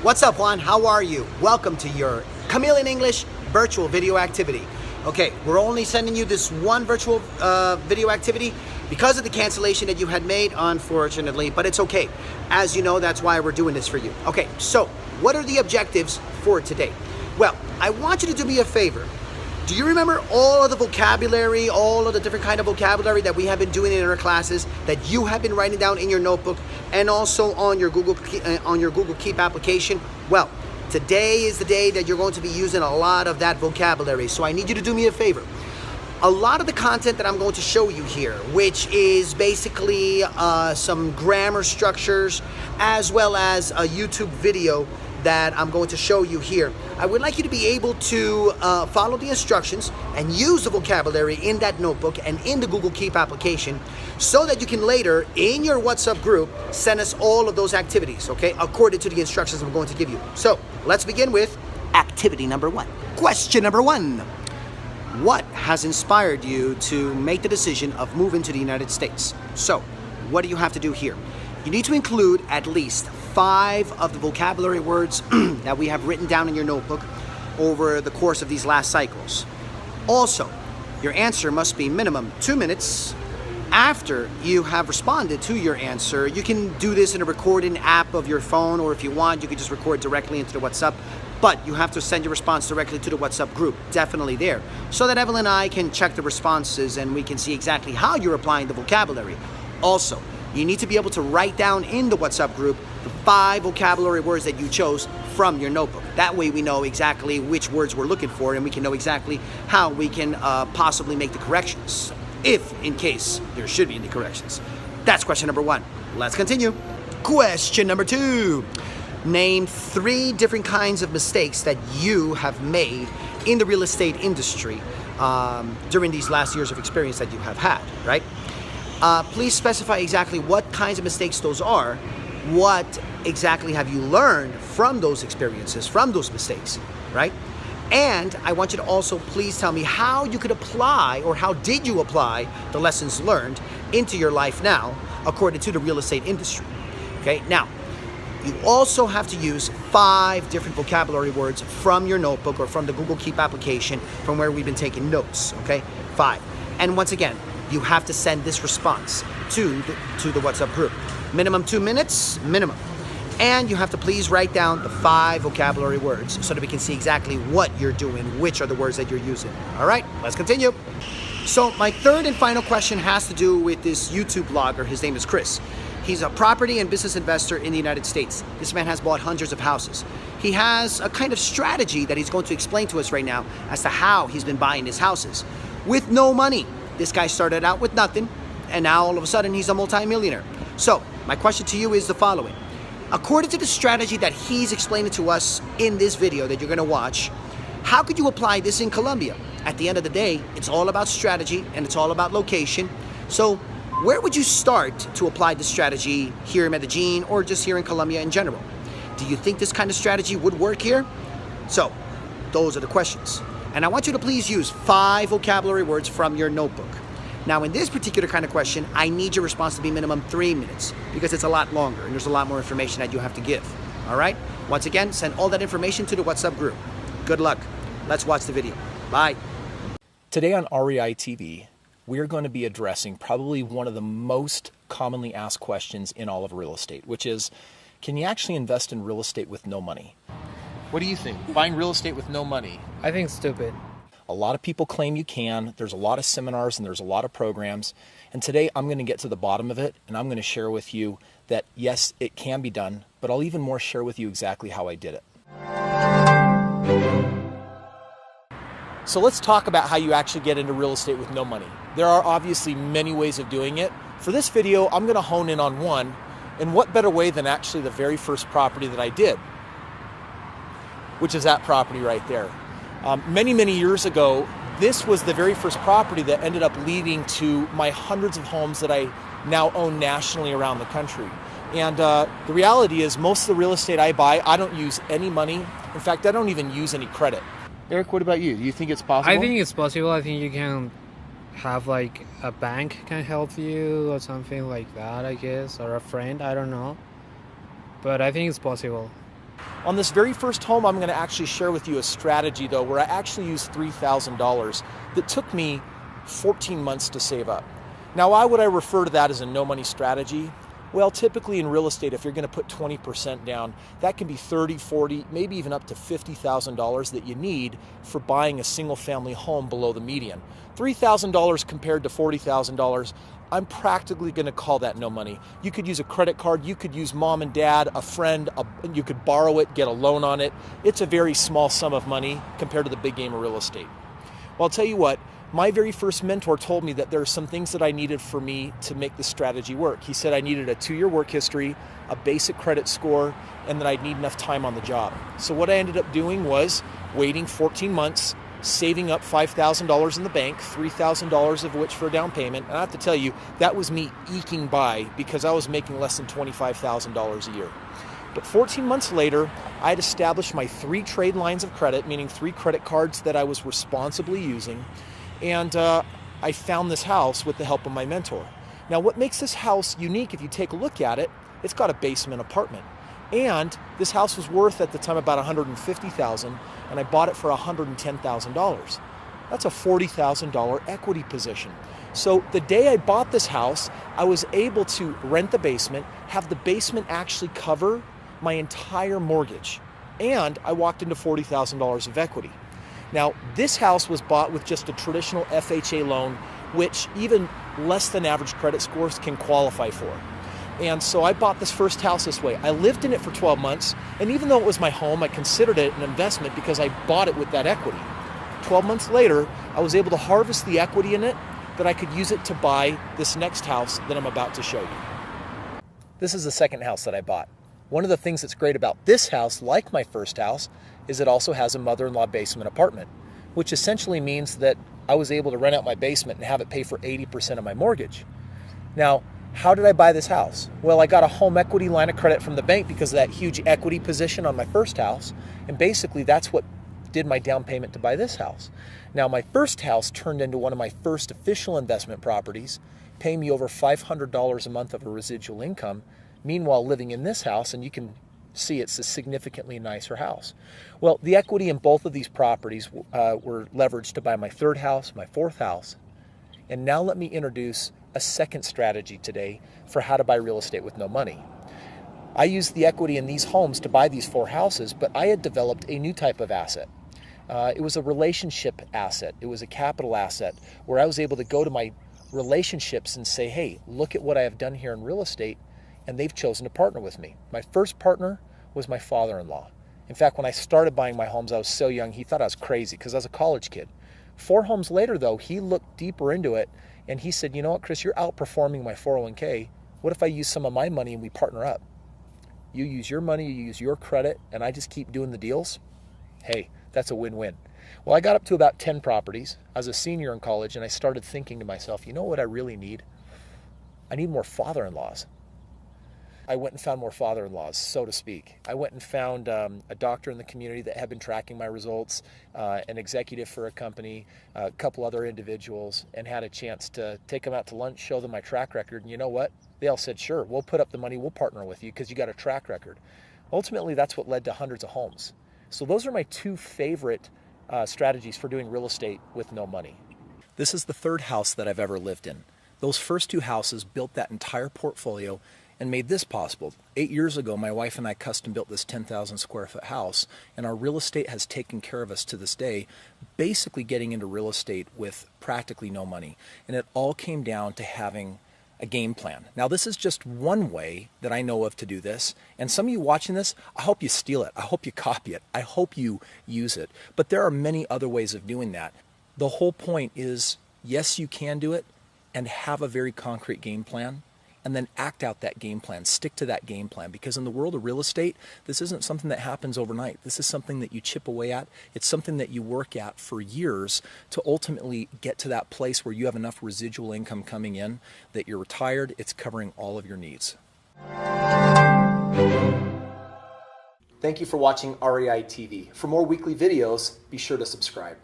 What's up, Juan? How are you? Welcome to your Chameleon English virtual video activity. Okay, we're only sending you this one virtual video activity because of the cancellation that you had made, unfortunately, but it's okay. As you know, that's why we're doing this for you. Okay, so what are the objectives for today? Well, I want you to do me a favor. Do you remember all of the vocabulary, all of the different kind of vocabulary that we have been doing in our classes that you have been writing down in your notebook and also on your Google Keep application? Well, today is the day that you're going to be using a lot of that vocabulary. So I need you to do me a favor. A lot of the content that I'm going to show you here, which is basically some grammar structures as well as a YouTube video that I'm going to show you here. I would like you to be able to follow the instructions and use the vocabulary in that notebook and in the Google Keep application so that you can later, in your WhatsApp group, send us all of those activities, okay, according to the instructions I'm going to give you. So, let's begin with activity number 1. Question number 1. What has inspired you to make the decision of moving to the United States? So, what do you have to do here? You need to include at least 5 of the vocabulary words that we have written down in your notebook over the course of these last cycles. Also, your answer must be minimum 2 minutes. After you have responded to your answer, you can do this in a recording app of your phone, or if you want, you can just record directly into the WhatsApp. But you have to send your response directly to the WhatsApp group, definitely there, so that Evelyn and I can check the responses and we can see exactly how you're applying the vocabulary. Also, you need to be able to write down in the WhatsApp group the 5 vocabulary words that you chose from your notebook. That way we know exactly which words we're looking for and we can know exactly how we can possibly make the corrections, if in case there should be any corrections. That's question number 1. Let's continue. Question number 2. Name 3 different kinds of mistakes that you have made in the real estate industry during these last years of experience that you have had, right? Please specify exactly what kinds of mistakes those are. What exactly have you learned from those experiences, from those mistakes, right? And I want you to also please tell me how you could apply, or how did you apply the lessons learned into your life now, according to the real estate industry. Okay, now, you also have to use 5 different vocabulary words from your notebook or from the Google Keep application from where we've been taking notes, okay? 5. And once again, you have to send this response to the WhatsApp group. Minimum 2 minutes, minimum. And you have to please write down the 5 vocabulary words so that we can see exactly what you're doing, which are the words that you're using. All right, let's continue. So my third and final question has to do with this YouTube blogger. His name is Chris. He's a property and business investor in the United States. This man has bought hundreds of houses. He has a kind of strategy that he's going to explain to us right now as to how he's been buying his houses with no money. This guy started out with nothing, and now all of a sudden he's a multimillionaire. So my question to you is the following. According to the strategy that he's explaining to us in this video that you're going to watch, how could you apply this in Colombia? At the end of the day, it's all about strategy and it's all about location. So where would you start to apply this strategy here in Medellin or just here in Colombia in general? Do you think this kind of strategy would work here? So those are the questions. And I want you to please use 5 vocabulary words from your notebook. Now, in this particular kind of question, I need your response to be minimum 3 minutes because it's a lot longer and there's a lot more information that you have to give. All right? Once again, send all that information to the WhatsApp group. Good luck. Let's watch the video. Bye. Today on REI TV, we are going to be addressing probably one of the most commonly asked questions in all of real estate, which is, can you actually invest in real estate with no money? What do you think? Buying real estate with no money? I think it's stupid. A lot of people claim you can. There's a lot of seminars and there's a lot of programs. And today I'm going to get to the bottom of it and I'm going to share with you that yes, it can be done, but I'll even more share with you exactly how I did it. So let's talk about how you actually get into real estate with no money. There are obviously many ways of doing it. For this video, I'm going to hone in on one, and what better way than actually the very first property that I did, which is that property right there. Many, many years ago, this was the very first property that ended up leading to my hundreds of homes that I now own nationally around the country. And the reality is most of the real estate I buy, I don't use any money. In fact, I don't even use any credit. Eric, what about you? Do you think it's possible? I think it's possible. I think you can have like a bank can help you or something like that, I guess, or a friend, I don't know. But I think it's possible. On this very first home, I'm going to actually share with you a strategy though, where I actually used $3,000 that took me 14 months to save up. Now, why would I refer to that as a no money strategy? Well, typically in real estate, if you're going to put 20% down, that can be $30, $40, maybe even up to $50,000 that you need for buying a single family home below the median. $3,000 compared to $40,000, I'm practically going to call that no money. You could use a credit card, you could use mom and dad, a friend, you could borrow it, get a loan on it. It's a very small sum of money compared to the big game of real estate. Well, I'll tell you what, my very first mentor told me that there are some things that I needed for me to make this strategy work. He said I needed a 2-year work history, a basic credit score, and that I'd need enough time on the job. So what I ended up doing was waiting 14 months, saving up $5,000 in the bank, $3,000 of which for a down payment. And I have to tell you, that was me eking by because I was making less than $25,000 a year. But 14 months later, I had established my 3 trade lines of credit, meaning 3 credit cards that I was responsibly using. And I found this house with the help of my mentor. Now, what makes this house unique, if you take a look at it, it's got a basement apartment. And this house was worth at the time about $150,000, and I bought it for $110,000. That's a $40,000 equity position. So the day I bought this house, I was able to rent the basement, have the basement actually cover my entire mortgage, and I walked into $40,000 of equity. Now, this house was bought with just a traditional FHA loan, which even less than average credit scores can qualify for. And so I bought this first house this way. I lived in it for 12 months, and even though it was my home, I considered it an investment because I bought it with that equity. 12 months later, I was able to harvest the equity in it that I could use it to buy this next house that I'm about to show you. This is the second house that I bought. One of the things that's great about this house, like my first house, is it also has a mother-in-law basement apartment, which essentially means that I was able to rent out my basement and have it pay for 80% of my mortgage. Now, how did I buy this house? Well, I got a home equity line of credit from the bank because of that huge equity position on my first house, and basically that's what did my down payment to buy this house. Now, my first house turned into one of my first official investment properties, paying me over $500 a month of a residual income, meanwhile living in this house, and you can see it's a significantly nicer house. Well, the equity in both of these properties were leveraged to buy my third house, my fourth house, and now let me introduce a second strategy today for how to buy real estate with no money. I used the equity in these homes to buy these 4 houses, but I had developed a new type of asset. It was a relationship asset. It was a capital asset where I was able to go to my relationships and say, hey, look at what I have done here in real estate, and they've chosen to partner with me. My first partner was my father-in-law. In fact, when I started buying my homes, I was so young, he thought I was crazy because I was a college kid. 4 homes later, though, he looked deeper into it, and he said, you know what, Chris, you're outperforming my 401k. What if I use some of my money and we partner up? You use your money, you use your credit, and I just keep doing the deals? Hey, that's a win-win. Well, I got up to about 10 properties. I was a senior in college, and I started thinking to myself, you know what I really need? I need more father-in-laws. I went and found more father-in-laws, so to speak. I went and found a doctor in the community that had been tracking my results, an executive for a company, a couple other individuals, and had a chance to take them out to lunch, show them my track record. And you know what? They all said, sure, we'll put up the money, we'll partner with you because you got a track record. Ultimately, that's what led to hundreds of homes. So those are my 2 favorite strategies for doing real estate with no money. This is the 3rd house that I've ever lived in. Those first 2 houses built that entire portfolio and made this possible. 8 years ago, my wife and I custom built this 10,000 square foot house, and our real estate has taken care of us to this day, basically getting into real estate with practically no money. And it all came down to having a game plan. Now, this is just one way that I know of to do this, and some of you watching this, I hope you steal it. I hope you copy it. I hope you use it. But there are many other ways of doing that. The whole point is, yes, you can do it, and have a very concrete game plan, and then act out that game plan. Stick to that game plan, because in the world of real estate, this isn't something that happens overnight. This is something that you chip away at. It's something that you work at for years to ultimately get to that place where you have enough residual income coming in that you're retired, it's covering all of your needs. Thank you for watching REI TV. For more weekly videos, be sure to subscribe.